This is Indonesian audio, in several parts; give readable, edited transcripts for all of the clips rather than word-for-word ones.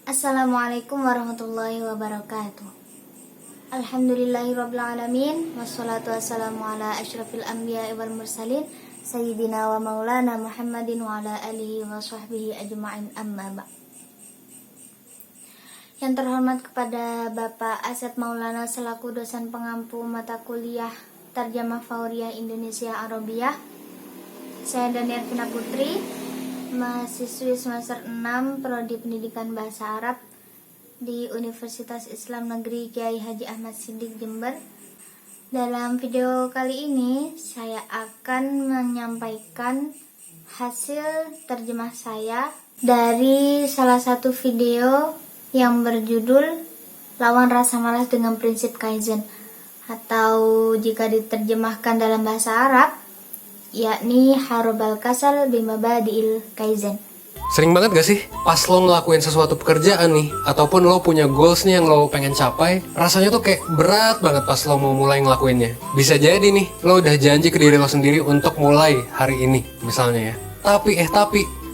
Assalamualaikum warahmatullahi wabarakatuh. Alhamdulillahirabbil alamin wassalatu wassalamu ala asyrafil anbiya'i wal mursalin sayyidina wa maulana Muhammadin wa ala alihi wa sahbihi ajma'in, amma ba'. Yang terhormat kepada Bapak Asep Maulana selaku dosen pengampu mata kuliah Tarjamah Fauriyah Indonesia Arabiyah. Saya Daniar Vina Putri, mahasiswi semester 6 Prodi Pendidikan Bahasa Arab di Universitas Islam Negeri Kiai Haji Ahmad Siddiq Jember. Dalam video kali ini saya akan menyampaikan hasil terjemah saya dari salah satu video yang berjudul Lawan Rasa Malas dengan Prinsip Kaizen, atau jika diterjemahkan dalam bahasa Arab yakni Harobal Kasal Bimabadiil Kaizen. Sering banget gak sih pas lo ngelakuin sesuatu pekerjaan nih, ataupun lo punya goals nih yang lo pengen capai, rasanya tuh kayak berat banget pas lo mau mulai ngelakuinnya. Bisa jadi nih lo udah janji ke diri lo sendiri untuk mulai hari ini misalnya ya, tapi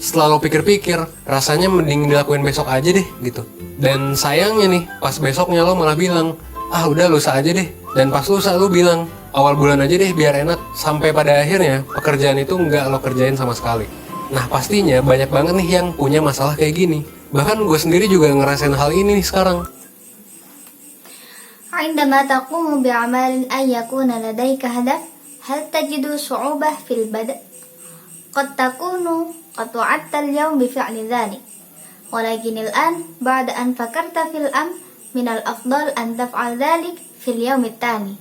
setelah lo pikir-pikir rasanya mending dilakuin besok aja deh gitu. Dan sayangnya nih pas besoknya lo malah bilang, ah udah lusa aja deh. Dan pas lusa lo bilang, awal bulan aja deh biar enak. Sampai pada akhirnya pekerjaan itu nggak lo kerjain sama sekali. Nah pastinya banyak banget nih yang punya masalah kayak gini. Bahkan gue sendiri juga ngerasain hal ini nih sekarang. عندما تقوم بعمل أن يكون لديك هدف هل تجد صعوبة في البدء؟ قد تكون قد وعدت اليوم بفعل ذلك، ولكن الآن بعد أن فكرت في الأمر من الأفضل أن تفعل ذلك في اليوم التالي،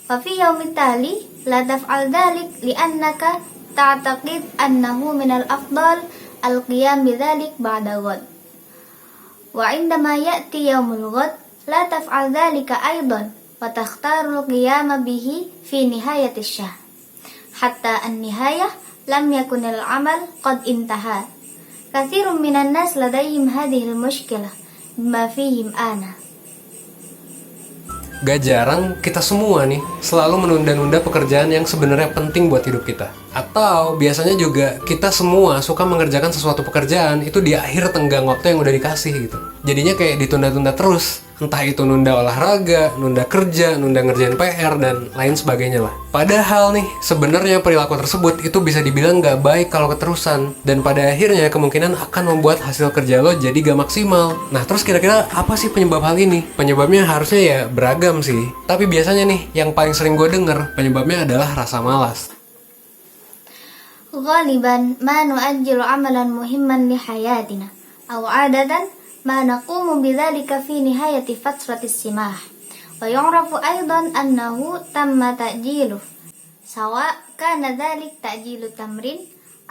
وفي يوم التالي لا تفعل ذلك لأنك تعتقد أنه من الأفضل القيام بذلك بعد غد، وعندما يأتي يوم الغد لا تفعل ذلك أيضا وتختار القيام به في نهاية الشهر، حتى النهاية لم يكن العمل قد انتهى. كثير من الناس لديهم هذه المشكلة بما فيهم أنا. Gak jarang kita semua nih selalu menunda-nunda pekerjaan yang sebenarnya penting buat hidup kita. Atau biasanya juga kita semua suka mengerjakan sesuatu pekerjaan itu di akhir tenggang waktu yang udah dikasih gitu. Jadinya kayak ditunda-tunda terus. Entah itu nunda olahraga, nunda kerja, nunda ngerjain PR, dan lain sebagainya lah. Padahal nih, sebenarnya perilaku tersebut itu bisa dibilang gak baik kalau keterusan. Dan pada akhirnya kemungkinan akan membuat hasil kerja lo jadi gak maksimal. Nah terus kira-kira apa sih penyebab hal ini? Penyebabnya harusnya ya beragam sih. Tapi biasanya nih, yang paling sering gue denger, penyebabnya adalah rasa malas. غالبا ما نؤجل عملا مهما لحياتنا أو عادة ما نقوم بذلك في نهاية فترة السماح، ويعرف أيضا أنه تم تأجيله، سواء كان ذلك تأجيل التمرين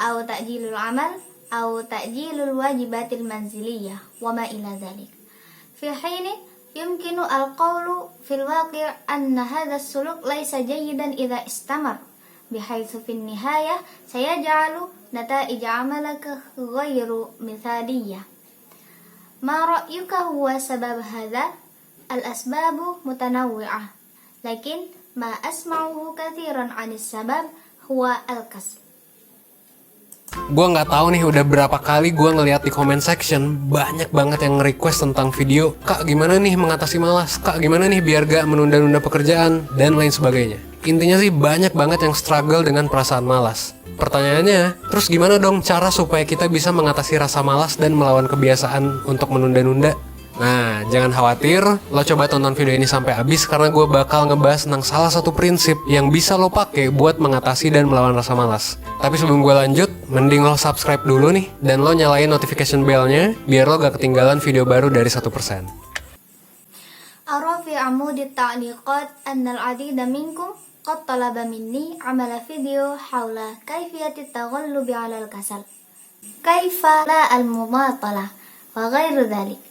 أو تأجيل العمل أو تأجيل الواجبات المنزلية وما إلى ذلك، في حين يمكن القول في الواقع أن هذا السلوك ليس جيدا إذا استمر، بحيث في النهاية سيجعل نتائج عملك غير مثالية. ما رأيك هو سبب هذا؟ الأسباب متنوعة، لكن ما أسمعه كثيرا عن السبب هو الكسل. Gue nggak tahu nih udah berapa kali gue ngeliat di comment section banyak banget yang nge-request tentang video, Kak gimana nih mengatasi malas, Kak gimana nih biar gak menunda-nunda pekerjaan, dan lain sebagainya. Intinya sih banyak banget yang struggle dengan perasaan malas. Pertanyaannya, terus gimana dong cara supaya kita bisa mengatasi rasa malas dan melawan kebiasaan untuk menunda-nunda? Nah, jangan khawatir, lo coba tonton video ini sampai habis karena gue bakal ngebahas tentang salah satu prinsip yang bisa lo pakai buat mengatasi dan melawan rasa malas. Tapi sebelum gue lanjut, mending lo subscribe dulu nih dan lo nyalain notification bell-nya biar lo gak ketinggalan video baru dari 1%. أرى في عمود التعليقات أن العديد منكم قد طلب مني عمل فيديو حول كيفية التغلب على الكسل، كيف لا المماطلة وغير ذلك.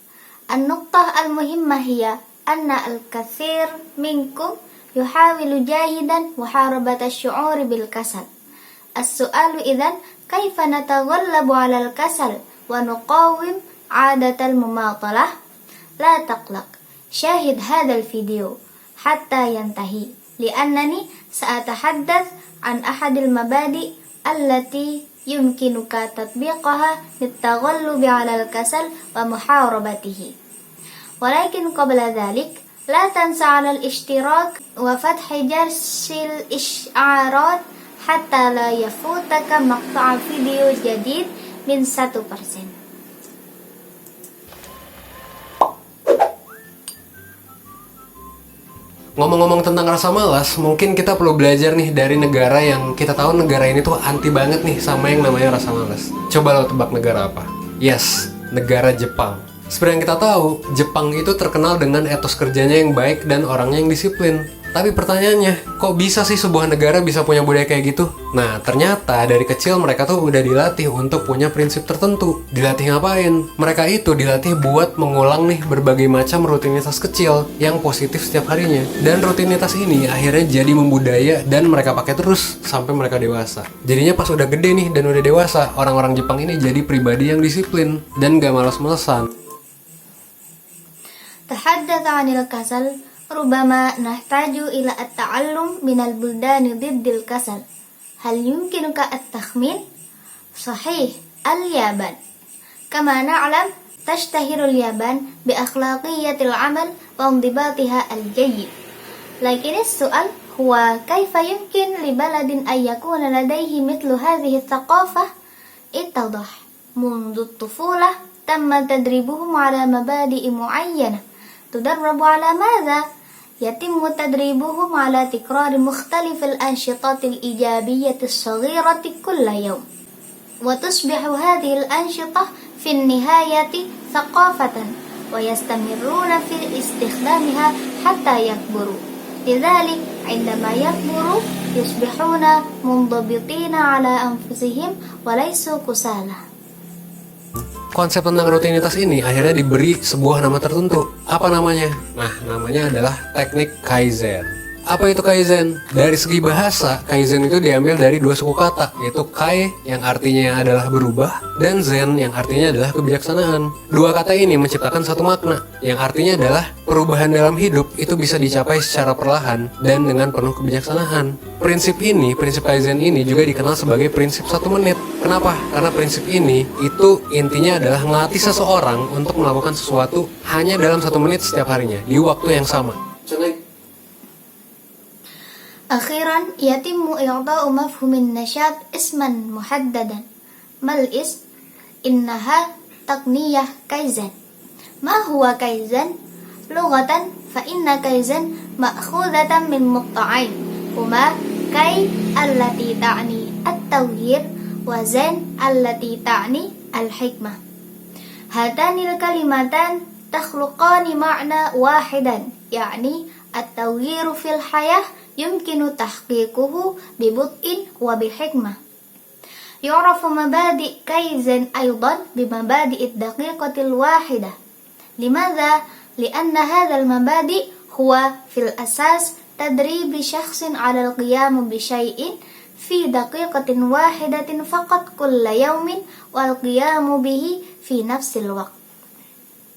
النقطة المهمة هي أن الكثير منكم يحاول جاهدا محاربة الشعور بالكسل. السؤال إذن كيف نتغلب على الكسل ونقاوم عادة المماطلة؟ لا تقلق، شاهد هذا الفيديو حتى ينتهي، لأنني سأتحدث عن أحد المبادئ التي يمكنك تطبيقها للتغلب على الكسل ومحاربته. ولكن قبل ذلك لا تنسى على الاشتراك وفتح جرس الإشعارات حتى لا يفوتك مقطع فيديو جديد من 1%. Ngomong-ngomong tentang rasa malas, mungkin kita perlu belajar nih dari negara yang kita tahu negara ini tuh anti banget nih sama yang namanya rasa malas. Coba lo tebak negara apa? Yes, negara Jepang. Seperti yang kita tahu, Jepang itu terkenal dengan etos kerjanya yang baik dan orangnya yang disiplin. Tapi pertanyaannya, kok bisa sih sebuah negara bisa punya budaya kayak gitu? Nah, ternyata dari kecil mereka tuh udah dilatih untuk punya prinsip tertentu. Dilatih ngapain? Mereka itu dilatih buat mengulang nih berbagai macam rutinitas kecil yang positif setiap harinya. Dan rutinitas ini akhirnya jadi membudaya dan mereka pakai terus sampai mereka dewasa. Jadinya pas udah gede nih dan udah dewasa, orang-orang Jepang ini jadi pribadi yang disiplin dan gak malas-malesan. تحدث عن الكسل. ربما نحتاج إلى التعلم من البلدان ضد الكسل. هل يمكنك التخمين؟ صحيح، اليابان. كما نعلم تشتهر اليابان بأخلاقية العمل وانضباطها الجيد. لكن السؤال هو كيف يمكن لبلد أن يكون لديه مثل هذه الثقافة؟ اتضح منذ الطفولة تم تدريبهم على مبادئ معينة. تدرب على ماذا؟ يتم تدريبهم على تكرار مختلف الأنشطة الإيجابية الصغيرة كل يوم، وتصبح هذه الأنشطة في النهاية ثقافة ويستمرون في استخدامها حتى يكبروا. لذلك عندما يكبروا يصبحون منضبطين على أنفسهم وليسوا كسالى. Konsep tentang rutinitas ini akhirnya diberi sebuah nama tertentu. Apa namanya? Nah, namanya adalah teknik Kaizen. Apa itu Kaizen? Dari segi bahasa, Kaizen itu diambil dari dua suku kata, yaitu Kai yang artinya adalah berubah dan Zen yang artinya adalah kebijaksanaan. Dua kata ini menciptakan satu makna, yang artinya adalah perubahan dalam hidup itu bisa dicapai secara perlahan dan dengan penuh kebijaksanaan. Prinsip Kaizen ini juga dikenal sebagai prinsip 1 menit. Kenapa? Karena prinsip ini itu intinya adalah melatih seseorang untuk melakukan sesuatu hanya dalam 1 menit setiap harinya, di waktu yang sama. أخيرا يتم إعطاء مفهوم النشاط اسما محددا. ما الاسم؟ إنها تقنية كايزن. ما هو كايزن؟ لغة فإن كايزن مأخوذة من مقطعين هما كاي التي تعني التغيير وزن التي تعني الحكمة. هاتان الكلمتان تخلقان معنى واحدا، يعني التغيير في الحياة يمكن تحقيقه ببطء وبحكمة. يعرف مبادئ كايزن أيضا بمبادئ الدقيقة الواحدة. لماذا؟ لأن هذا المبادئ هو في الأساس تدريب شخص على القيام بشيء في دقيقة واحدة فقط كل يوم والقيام به في نفس الوقت.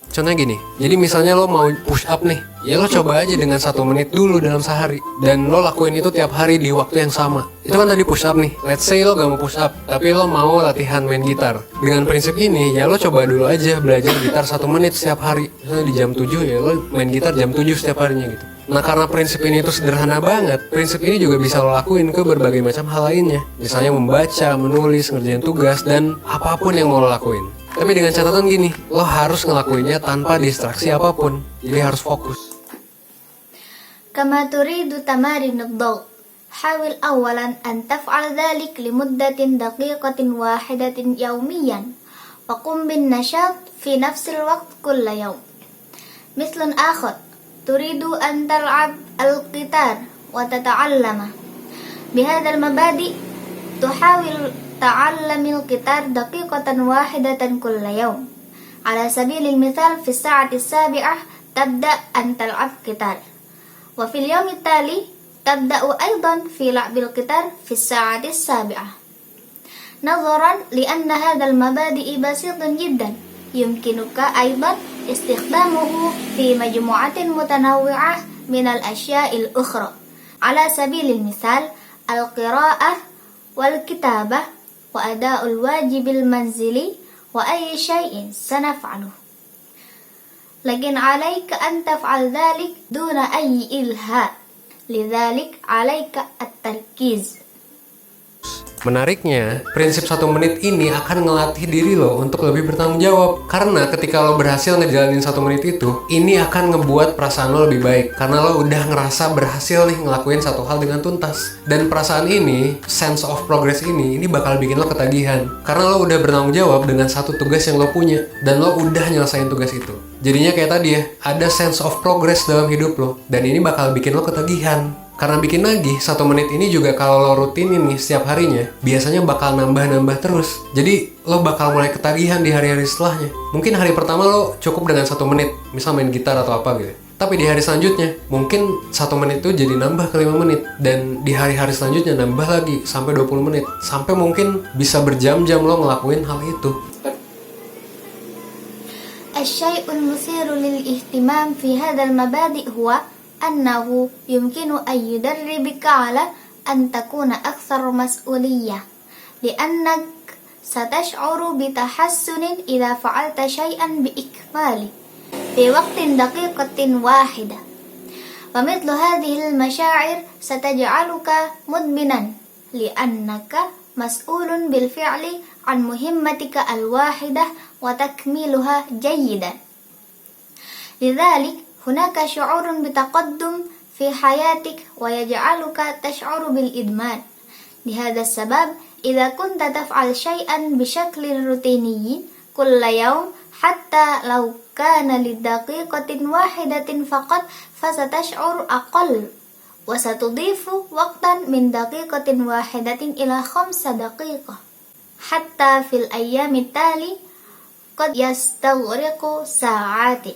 Contohnya gini, jadi misalnya lo mau push up nih, ya lo coba aja dengan 1 menit dulu dalam sehari. Dan lo lakuin itu tiap hari di waktu yang sama. Itu kan tadi push up nih, let's say lo gak mau push up, tapi lo mau latihan main gitar. Dengan prinsip ini, ya lo coba dulu aja belajar gitar 1 menit setiap hari. Misalnya di jam 7 ya lo main gitar jam 7 setiap harinya gitu. Nah karena prinsip ini tuh sederhana banget, prinsip ini juga bisa lo lakuin ke berbagai macam hal lainnya. Misalnya membaca, menulis, ngerjain tugas, dan apapun yang mau lo lakuin. Tapi dengan catatan gini, lo harus ngelakuinnya tanpa distraksi apapun. Jadi harus fokus. كما تريد تمارين الضغط، حاول أولا أن تفعل ذلك لمدة دقيقة واحدة يوميا، وقم بالنشاط في نفس الوقت كل يوم. مثل آخر، تريد أن تلعب القيتار وتتعلمه. بهذا المبادئ تحاول تعلم القيتار دقيقة واحدة كل يوم. على سبيل المثال في الساعة 7 تبدأ أن تلعب قيتار، وفي اليوم التالي تبدأ أيضا في لعب القيتار في الساعة 7. نظرا لأن هذا المبادئ بسيط جدا، يمكنك أيضا استخدامه في مجموعة متنوعة من الأشياء الأخرى. على سبيل المثال القراءة والكتابة وأداء الواجب المنزلي وأي شيء سنفعله. لكن عليك أن تفعل ذلك دون أي إلهاء، لذلك عليك التركيز. Menariknya, prinsip 1 menit ini akan ngelatih diri lo untuk lebih bertanggung jawab. Karena ketika lo berhasil ngejalanin 1 menit itu, ini akan ngebuat perasaan lo lebih baik. Karena lo udah ngerasa berhasil nih ngelakuin satu hal dengan tuntas. Dan perasaan ini, sense of progress ini bakal bikin lo ketagihan. Karena lo udah bertanggung jawab dengan satu tugas yang lo punya. Dan lo udah nyelesain tugas itu. Jadinya kayak tadi ya, ada sense of progress dalam hidup lo. Dan ini bakal bikin lo ketagihan. Karena bikin nagih, 1 menit ini juga kalau lo rutinin nih setiap harinya, biasanya bakal nambah-nambah terus. Jadi, lo bakal mulai ketagihan di hari-hari setelahnya. Mungkin hari pertama lo cukup dengan 1 menit, misal main gitar atau apa gitu. Tapi di hari selanjutnya, mungkin 1 menit itu jadi nambah ke 5 menit. Dan di hari-hari selanjutnya nambah lagi sampai 20 menit. Sampai mungkin bisa berjam-jam lo ngelakuin hal itu. الشيء المثير للاهتمام في هذا المبادئ هو أنه يمكن أن يدربك على أن تكون أكثر مسؤولية، لأنك ستشعر بتحسن إذا فعلت شيئا بإكماله في وقت دقيقة واحدة. ومثل هذه المشاعر ستجعلك مدمنا، لأنك مسؤول بالفعل عن مهمتك الواحدة وتكميلها جيدا. لذلك هناك شعور بتقدم في حياتك ويجعلك تشعر بالإدمان. لهذا السبب إذا كنت تفعل شيئا بشكل روتيني كل يوم حتى لو كان لدقيقة واحدة فقط فستشعر أقل، وستضيف وقتا من دقيقة واحدة إلى 5 دقائق، حتى في الأيام التالي قد يستغرق ساعات.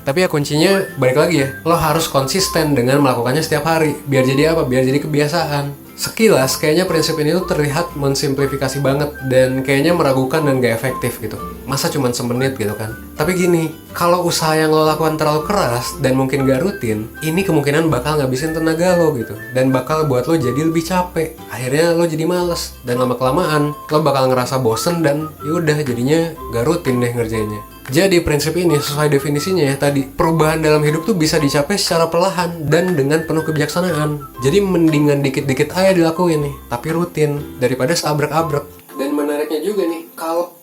Tapi ya kuncinya balik lagi ya, lo harus konsisten dengan melakukannya setiap hari. Biar jadi apa? Biar jadi kebiasaan. Sekilas kayaknya prinsip ini tuh terlihat mensimplifikasi banget dan kayaknya meragukan dan gak efektif gitu. Masa cuma semenit gitu kan? Tapi gini, kalau usaha yang lo lakukan terlalu keras dan mungkin gak rutin, ini kemungkinan bakal ngabisin tenaga lo gitu. Dan bakal buat lo jadi lebih capek. Akhirnya lo jadi males. Dan lama-kelamaan lo bakal ngerasa bosen dan yaudah jadinya gak rutin deh ngerjainnya. Jadi prinsip ini sesuai definisinya ya tadi, perubahan dalam hidup tuh bisa dicapai secara perlahan dan dengan penuh kebijaksanaan. Jadi mendingan dikit-dikit aja dilakuin nih, tapi rutin daripada seabrek-abrek. Dan menariknya juga nih, kalau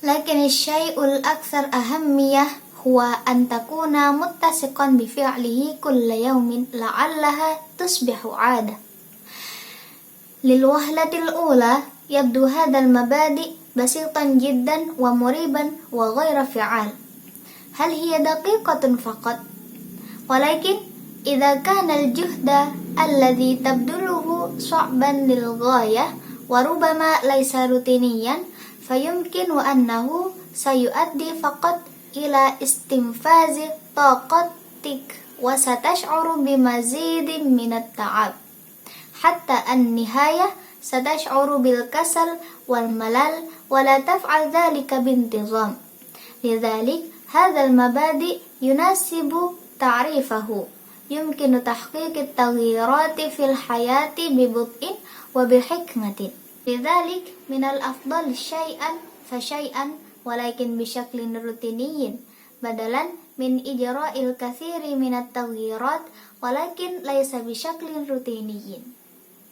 لكن الشيء الأكثر أهمية هو أن تكون متسقا بفعله كل يوم لعلها تصبح عادة. للوهلة الأولى يبدو هذا المبادئ بسيطا جدا ومريبا وغير فعال. هل هي دقيقة فقط؟ ولكن إذا كان الجهد الذي تبذله صعبا للغاية وربما ليس روتينيا فيمكن أنه سيؤدي فقط إلى استنفاذ طاقتك وستشعر بمزيد من التعب حتى النهاية ستشعر بالكسل والملل ولا تفعل ذلك بانتظام. لذلك هذا المبادئ يناسب تعريفه. يمكن تحقيق التغييرات في الحياة ببطء وبحكمة. لذلك من الأفضل شيئا فشيئا ولكن بشكل روتيني بدلا من إجراء الكثير من التغييرات ولكن ليس بشكل روتيني.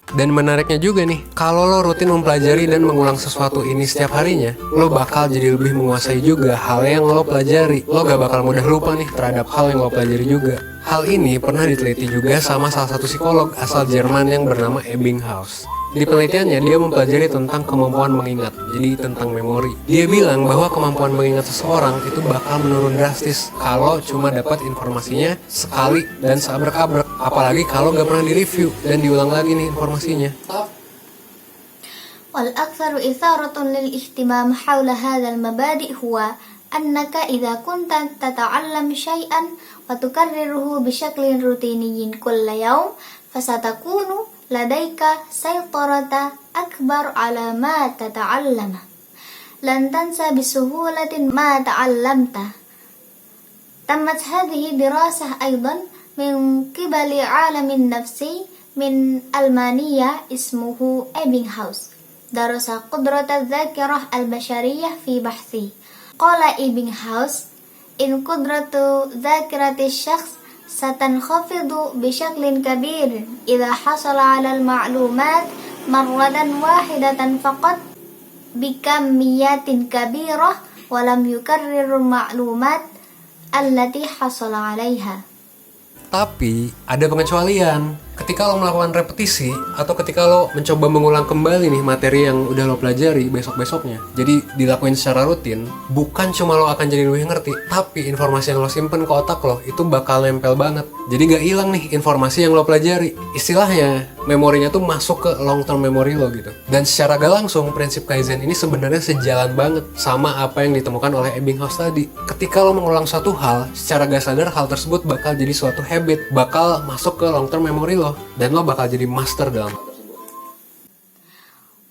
Dan menariknya juga nih, kalau lo rutin mempelajari dan mengulang sesuatu ini setiap harinya, lo bakal jadi lebih menguasai juga hal yang lo pelajari. Lo gak bakal mudah lupa nih terhadap hal yang lo pelajari juga. Hal ini pernah diteliti juga sama salah satu psikolog asal Jerman yang bernama Ebbinghaus. Di penelitiannya, dia mempelajari tentang kemampuan mengingat, jadi tentang memori. Dia bilang bahwa kemampuan mengingat seseorang itu bakal menurun drastis kalau cuma dapat informasinya sekali dan seabrek-abrek. Apalagi kalau gak pernah direview dan diulang lagi nih informasinya. والأكثر إثارة للاهتمام حول هذا المبادئ هو أنك إذا كنت تتعلم شيئا وتكرره بشكل روتيني كل يوم فستكون لديك سيطرة أكبر على ما تتعلمه. لن تنسى بسهولة ما تعلمته. تمت هذه دراسة أيضا من قبل عالم النفس من ألمانية اسمه إيبنغهاوس درس قدرة الذاكرة البشرية في بحثه. قال إيبنغهاوس: إن قدرة ذاكرة الشخص ستنخفض بشكل كبير إذا حصل على المعلومات مرة واحدة فقط بكميات كبيرة ولم يكرر المعلومات التي حصل عليها. Tapi ada pengecualian. Ketika lo melakukan repetisi atau ketika lo mencoba mengulang kembali nih materi yang udah lo pelajari besok-besoknya, jadi dilakuin secara rutin, bukan cuma lo akan jadi lebih ngerti, tapi informasi yang lo simpen ke otak lo itu bakal nempel banget. Jadi gak hilang nih informasi yang lo pelajari. Istilahnya, memorinya tuh masuk ke long term memory lo gitu. Dan secara gak langsung, prinsip Kaizen ini sebenarnya sejalan banget sama apa yang ditemukan oleh Ebbinghaus tadi. Ketika lo mengulang suatu hal, secara gak sadar hal tersebut bakal jadi suatu habit, bakal masuk ke long term memory lo, dan lo bakal jadi master dalam hal tersebut.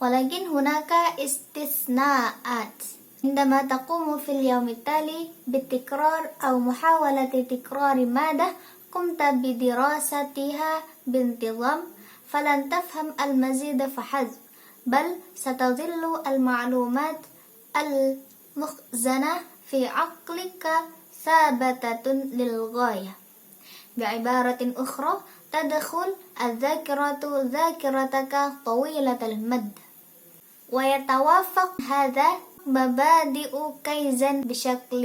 ولكن هناك استثناءات عندما تقوم في اليوم التالي بالتكرار أو محاولة تكرار مادة قمت بدراستها بانتظام فلن تفهم المزيد فحسب بل ستظل المعلومات المخزنة في عقلك ثابتة للغاية. بعبارة أخرى تدخل الذاكرة ذاكرتك طويلة المدى. ويتوافق هذا مبادئ كايزن بشكل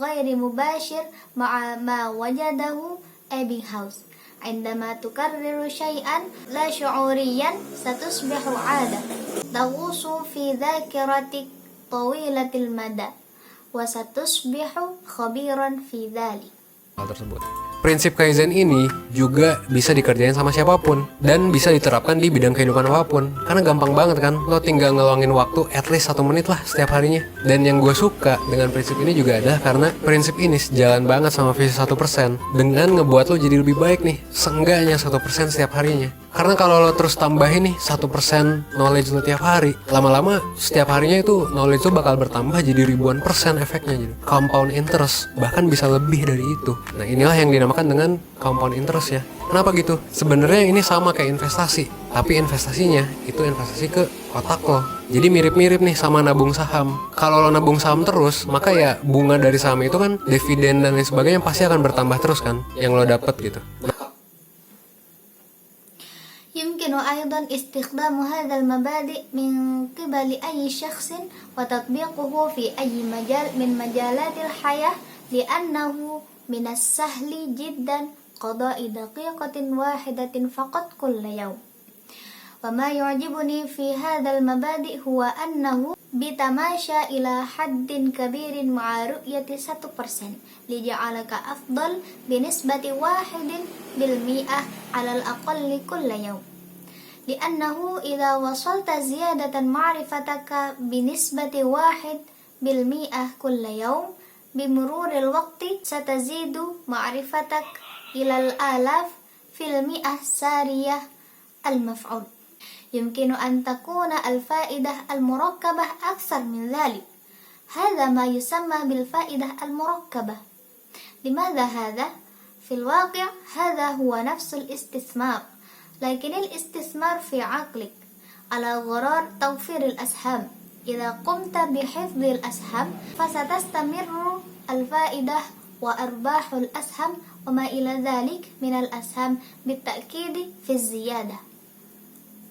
غير مباشر مع ما وجده إيبنغهاوس. عندما تكرر شيئا لا شعوريا ستصبح عادة تغوص في ذاكرتك طويلة المدى وستصبح خبيرا في ذلك. Hal tersebut. Prinsip Kaizen ini juga bisa dikerjain sama siapapun dan bisa diterapkan di bidang kehidupan apapun. Karena gampang banget kan, lo tinggal ngeluangin waktu at least 1 menit lah setiap harinya. Dan yang gue suka dengan prinsip ini juga adalah karena prinsip ini sejalan banget sama visi 1% dengan ngebuat lo jadi lebih baik nih, seenggaknya 1% setiap harinya. Karena kalau lo terus tambahin nih 1% knowledge lo tiap hari, lama-lama setiap harinya itu knowledge lo bakal bertambah jadi ribuan persen efeknya, jadi compound interest, bahkan bisa lebih dari itu. Nah inilah yang dinamakan dengan compound interest ya. Kenapa gitu? Sebenarnya ini sama kayak investasi, tapi investasinya itu investasi ke otak lo. Jadi mirip-mirip nih sama nabung saham. Kalau lo nabung saham terus, maka ya bunga dari saham itu kan dividen dan lain sebagainya pasti akan bertambah terus kan, yang lo dapet gitu. يمكن أيضا استخدام هذا المبادئ من قبل أي شخص وتطبيقه في أي مجال من مجالات الحياة لأنه من السهل جدا قضاء دقيقة واحدة فقط كل يوم. وما يعجبني في هذا المبادئ هو أنه بتماشى إلى حد كبير مع رؤية 1% لجعلك أفضل بنسبة 1% على الأقل كل يوم. لأنه إذا وصلت زيادة معرفتك بنسبة 1% كل يوم بمرور الوقت ستزيد معرفتك إلى الآلاف في المئة سارية المفعول. يمكن أن تكون الفائدة المركبة أكثر من ذلك. هذا ما يسمى بالفائدة المركبة. لماذا هذا؟ في الواقع هذا هو نفس الاستثمار، لكن الاستثمار في عقلك على غرار توفير الأسهم. إذا قمت بحفظ الأسهم فستستمر الفائدة وأرباح الأسهم وما إلى ذلك من الأسهم بالتأكيد في الزيادة.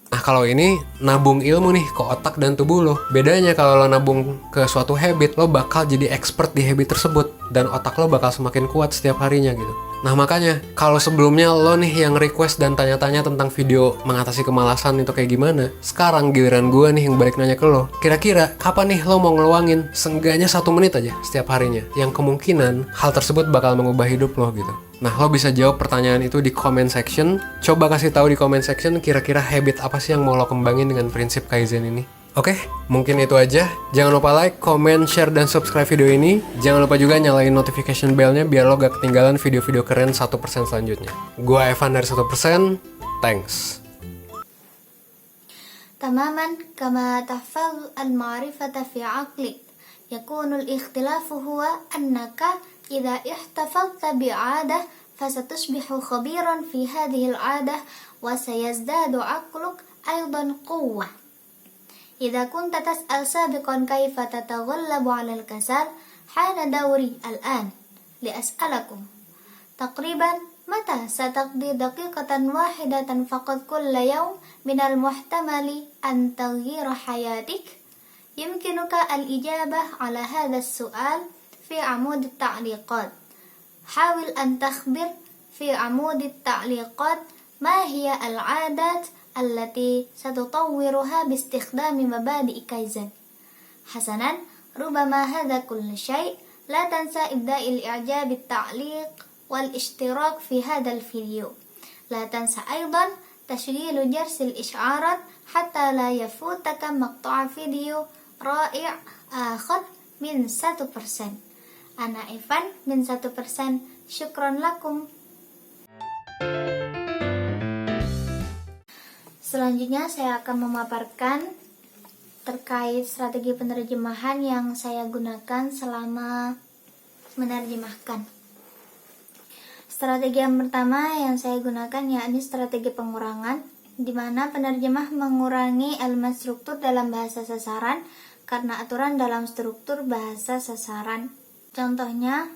Nah kalau ini nabung ilmu nih ke otak dan tubuh lo. Bedanya kalau lo nabung ke suatu habit, lo bakal jadi expert di habit tersebut dan otak lo bakal semakin kuat setiap harinya gitu. Nah makanya kalau sebelumnya lo nih yang request dan tanya-tanya tentang video mengatasi kemalasan itu kayak gimana, sekarang giliran gue nih yang balik nanya ke lo. Kira-kira kapan nih lo mau ngeluangin seenggaknya 1 menit aja setiap harinya, yang kemungkinan hal tersebut bakal mengubah hidup lo gitu. Nah lo bisa jawab pertanyaan itu di comment section. Coba kasih tahu di comment section kira-kira habit apa sih yang mau lo kembangin dengan prinsip Kaizen ini. Oke, mungkin itu aja. Jangan lupa like, comment, share, dan subscribe video ini. Jangan lupa juga nyalain notification bell-nya biar lo gak ketinggalan video-video keren 1% selanjutnya. Gua Evan dari 1%, thanks. تماما كما تحفظ المعرفة في عقلك يكون الاختلاف هو أنك إذا احتفظت بعادة فستصبح خبيرا في هذه العادة وسيزداد عقلك أيضا قوة. إذا كنت تسأل سابقا كيف تتغلب على الكسل، حان دوري الآن لأسألكم تقريبا متى ستقضي دقيقة واحدة فقط كل يوم من المحتمل أن تغير حياتك؟ يمكنك الإجابة على هذا السؤال في عمود التعليقات. حاول أن تخبر في عمود التعليقات ما هي العادات التي ستطورها باستخدام مبادئ كايزن. حسنا، ربما هذا كل شيء. لا تنسى إبداء الإعجاب، التعليق والاشتراك في هذا الفيديو. لا تنسى أيضا تشغيل جرس الإشعارات حتى لا يفوتك مقطع فيديو رائع آخر من 1%. أنا إيفان من 1%. شكرا لكم. Selanjutnya saya akan memaparkan terkait strategi penerjemahan yang saya gunakan selama menerjemahkan. Strategi yang pertama yang saya gunakan yakni strategi pengurangan, di mana penerjemah mengurangi elemen struktur dalam bahasa sasaran karena aturan dalam struktur bahasa sasaran. Contohnya,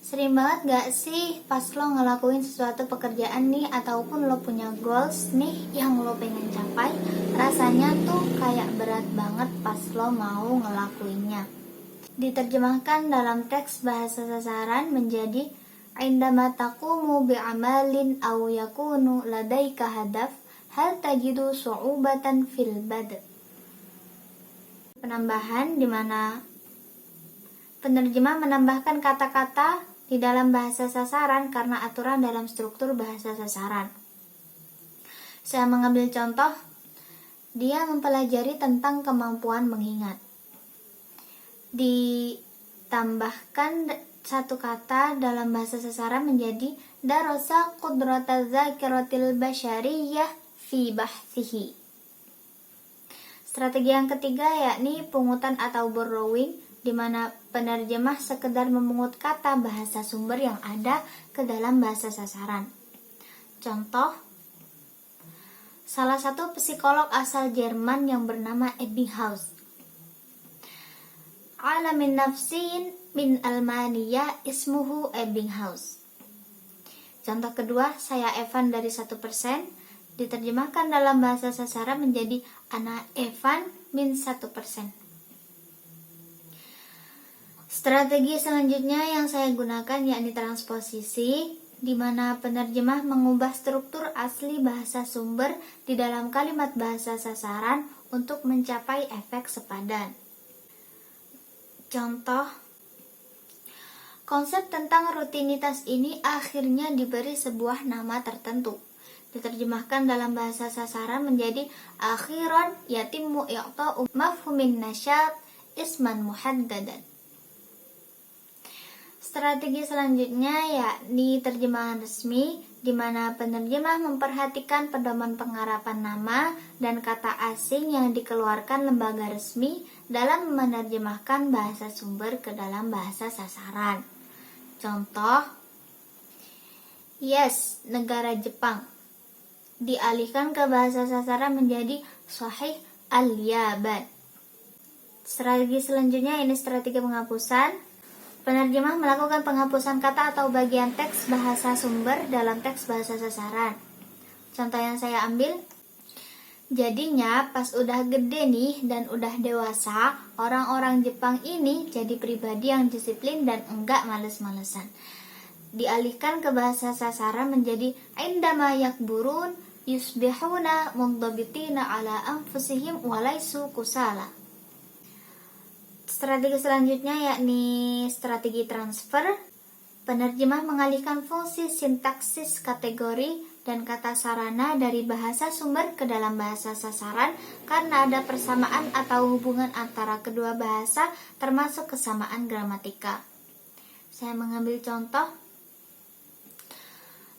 sering banget gak sih pas lo ngelakuin sesuatu pekerjaan nih, ataupun lo punya goals nih yang lo pengen capai, rasanya tuh kayak berat banget pas lo mau ngelakuinnya. Diterjemahkan dalam teks bahasa sasaran menjadi indama taqumu bi'amalin aw yakunu ladaika hadaf hal tajidu su'ubatan fil bad'. Penambahan di mana penerjemah menambahkan kata-kata di dalam bahasa sasaran karena aturan dalam struktur bahasa sasaran. Saya mengambil contoh, dia mempelajari tentang kemampuan mengingat. Ditambahkan satu kata dalam bahasa sasaran menjadi darasa qudrata dzakiratil basyariyah fi bahthihi. Strategi yang ketiga yakni pungutan atau borrowing, di mana penerjemah sekedar memungut kata bahasa sumber yang ada ke dalam bahasa sasaran. Contoh, salah satu psikolog asal Jerman yang bernama Ebbinghaus. Alamin nafsin min Almania ismuhu Ebbinghaus. Contoh kedua, saya Evan dari 1%, diterjemahkan dalam bahasa sasaran menjadi Ana Evan min 1%. Strategi selanjutnya yang saya gunakan yakni transposisi, di mana penerjemah mengubah struktur asli bahasa sumber di dalam kalimat bahasa sasaran untuk mencapai efek sepadan. Contoh, konsep tentang rutinitas ini akhirnya diberi sebuah nama tertentu. Diterjemahkan dalam bahasa sasaran menjadi akhiran yatimmu i'ta'u mafhumin nasyat isman muhaddadan. Strategi selanjutnya yakni terjemahan resmi, di mana penerjemah memperhatikan pedoman pengarapan nama dan kata asing yang dikeluarkan lembaga resmi dalam menerjemahkan bahasa sumber ke dalam bahasa sasaran. Contoh, yes, negara Jepang, dialihkan ke bahasa sasaran menjadi Sahih al-Yaban. Strategi selanjutnya ini strategi penghapusan. Penerjemah melakukan penghapusan kata atau bagian teks bahasa sumber dalam teks bahasa sasaran. Contoh yang saya ambil, jadinya pas udah gede nih dan udah dewasa, orang-orang Jepang ini jadi pribadi yang disiplin dan enggak males-malesan. Dialihkan ke bahasa sasaran menjadi indama yakburun yusbihuna mundhabitina ala anfusihim walaisu kusala. Strategi selanjutnya yakni strategi transfer. Penerjemah mengalihkan fungsi sintaksis kategori dan kata sarana dari bahasa sumber ke dalam bahasa sasaran karena ada persamaan atau hubungan antara kedua bahasa termasuk kesamaan gramatika. Saya mengambil contoh.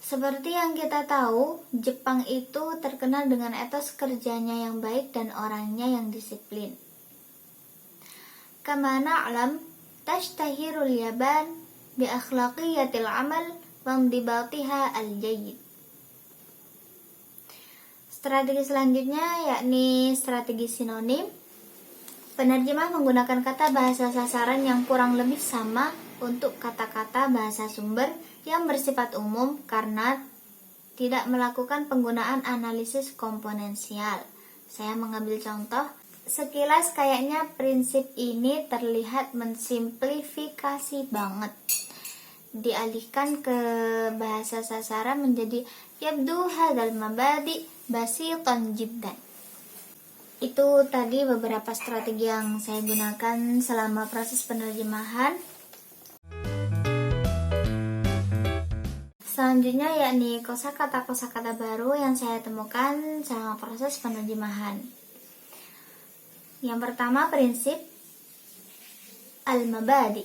Seperti yang kita tahu, Jepang itu terkenal dengan etos kerjanya yang baik dan orangnya yang disiplin. Kama na'lam tashtahirul Yaban bi akhlaqiyatil amal wa indibatiha al-jayyid. Strategi selanjutnya yakni strategi sinonim. Penerjemah menggunakan kata bahasa sasaran yang kurang lebih sama untuk kata-kata bahasa sumber yang bersifat umum karena tidak melakukan penggunaan analisis komponensial. Saya mengambil contoh. Sekilas kayaknya prinsip ini terlihat mensimplifikasi banget. Dialihkan ke bahasa sasaran menjadi yabdu hadzal mabadi basitan jiddan. Itu tadi beberapa strategi yang saya gunakan selama proses penerjemahan. Selanjutnya yakni kosakata baru yang saya temukan selama proses penerjemahan. Yang pertama, prinsip al-mabadi.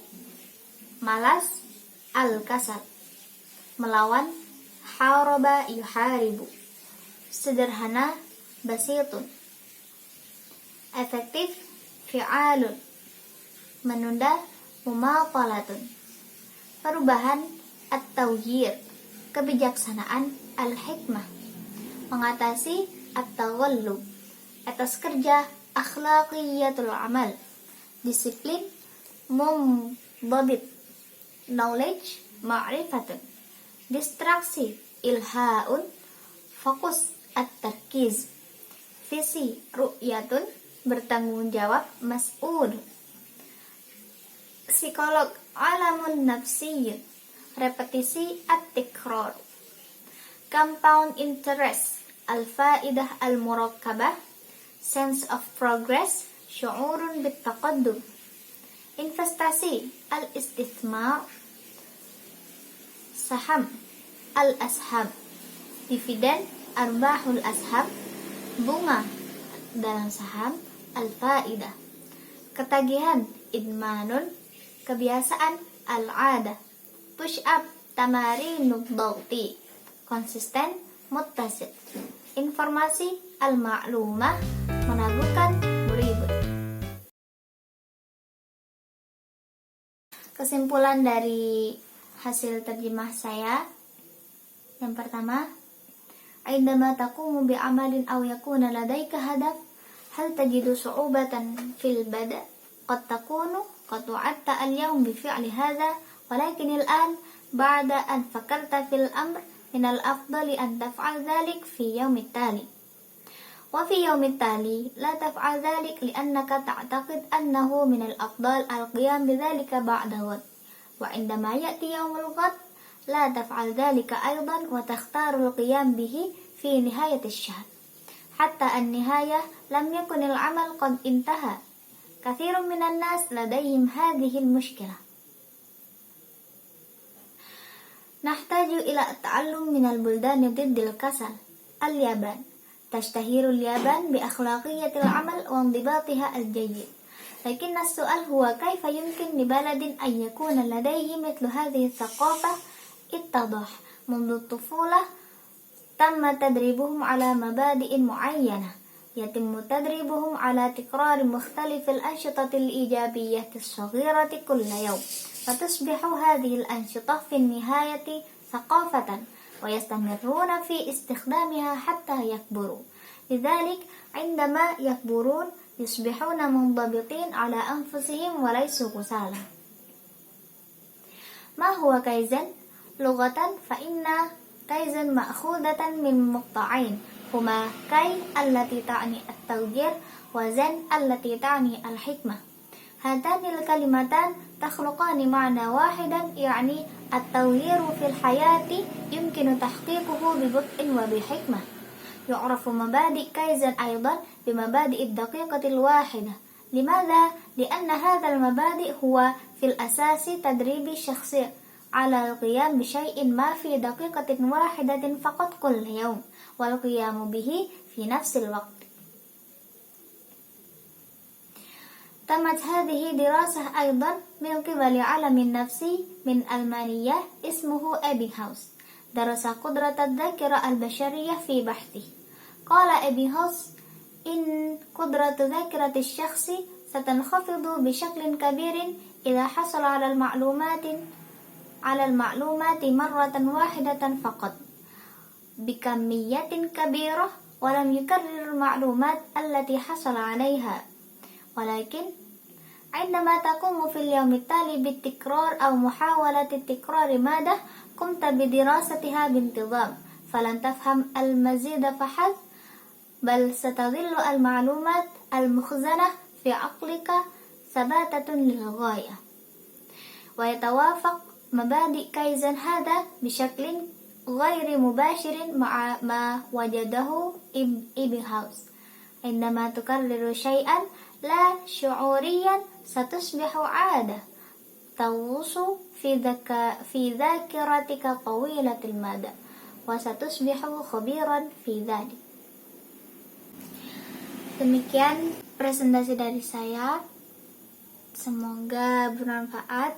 Malas, al-kasal. Melawan, haraba yuharibu. Sederhana, basitun. Efektif, fi'alun. Menunda, mumatalatun. Perubahan, at-tawjir. Kebijaksanaan, al-hikmah. Mengatasi, at-taghallub. Etos kerja, akhlaqiyatul amal. Disiplin, mundabit. Knowledge, ma'rifatun. Distraksi, ilhaun. Fokus, at-tarkiz. Visi, ru'yatun. Bertanggung jawab, mas'ul. Psikolog, alamun nafsiyun. Repetisi, at-tikrar. Compound interest, al-faidah al-murakkabah. Sense of progress, syu'urun bit-taqaddum. Investasi, al-istithmar. Saham, al-asham. Dividen, arbahul asham. Bunga dalam saham, al-faidah. Ketagihan, idmanun. Kebiasaan, al-adah. Push up, tamarinud dhawti. Konsisten, muttasil. Informasi, al-ma'lumah. Meragukan, muribun. Kesimpulan dari hasil terjemah saya. Yang pertama, عندما تقوم بعمل أو يكون لديك هدف هل تجد صعوبة في البدء؟ قد تكون قد وعدت اليوم بفعل هذا ولكن الآن بعد أن فكرت في الأمر من الأفضل أن تفعل ذلك في يوم التالي وفي يوم التالي لا تفعل ذلك لأنك تعتقد أنه من الأفضل القيام بذلك بعد غد وعندما يأتي يوم الغد لا تفعل ذلك أيضا وتختار القيام به في نهاية الشهر حتى النهاية لم يكن العمل قد انتهى. كثير من الناس لديهم هذه المشكلة. نحتاج إلى التعلم من البلدان ضد الكسل. اليابان تشتهر اليابان بأخلاقية العمل وانضباطها الجيد، لكن السؤال هو كيف يمكن لبلد أن يكون لديه مثل هذه الثقافة؟ اتضح منذ الطفولة تم تدريبهم على مبادئ معينة يتم تدريبهم على تكرار مختلف الأنشطة الإيجابية الصغيرة كل يوم فتصبح هذه الأنشطة في النهاية ثقافة ويستمرون في استخدامها حتى يكبروا. لذلك عندما يكبرون يصبحون منضبطين على أنفسهم وليسوا كسالى. ما هو كايزن؟ لغة فإن كايزن مأخوذة من مقطعين هما كاي التي تعني التوجيه وزن التي تعني الحكمة. هاتان الكلمتان تخلقان معنى واحدا يعني التغيير في الحياة يمكن تحقيقه ببطء وبحكمة. يعرف مبادئ كايزن أيضا بمبادئ الدقيقة الواحدة. لماذا؟ لأن هذا المبادئ هو في الأساس تدريب الشخص على القيام بشيء ما في دقيقة واحدة فقط كل يوم والقيام به في نفس الوقت. تمت هذه دراسة أيضا من قبل عالم النفس من ألمانية اسمه إبينغهاوس. درس قدرة الذاكرة البشرية في بحثه. قال إبينغهاوس إن قدرة ذاكرة الشخص ستنخفض بشكل كبير إذا حصل على المعلومات مرة واحدة فقط بكمية كبيرة ولم يكرر المعلومات التي حصل عليها، ولكن عندما تقوم في اليوم التالي بالتكرار أو محاولة تكرار مادة قمت بدراستها بانتظام، فلن تفهم المزيد فحسب، بل ستظل المعلومات المخزنة في عقلك ثباتة للغاية. ويتوافق مبادئ كايزن هذا بشكل غير مباشر مع ما وجده إيبنهاوس. عندما تكرر شيئا لا شعوريا ستصبح عادة تغوص في ذاكرتك طويلة المدى، وستصبح خبيرا في ذلك. Demikian presentasi dari saya. Semoga bermanfaat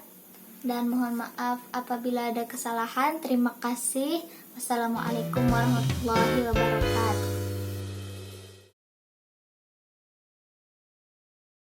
dan mohon maaf apabila ada kesalahan. Terima kasih. Wassalamualaikum warahmatullahi wabarakatuh.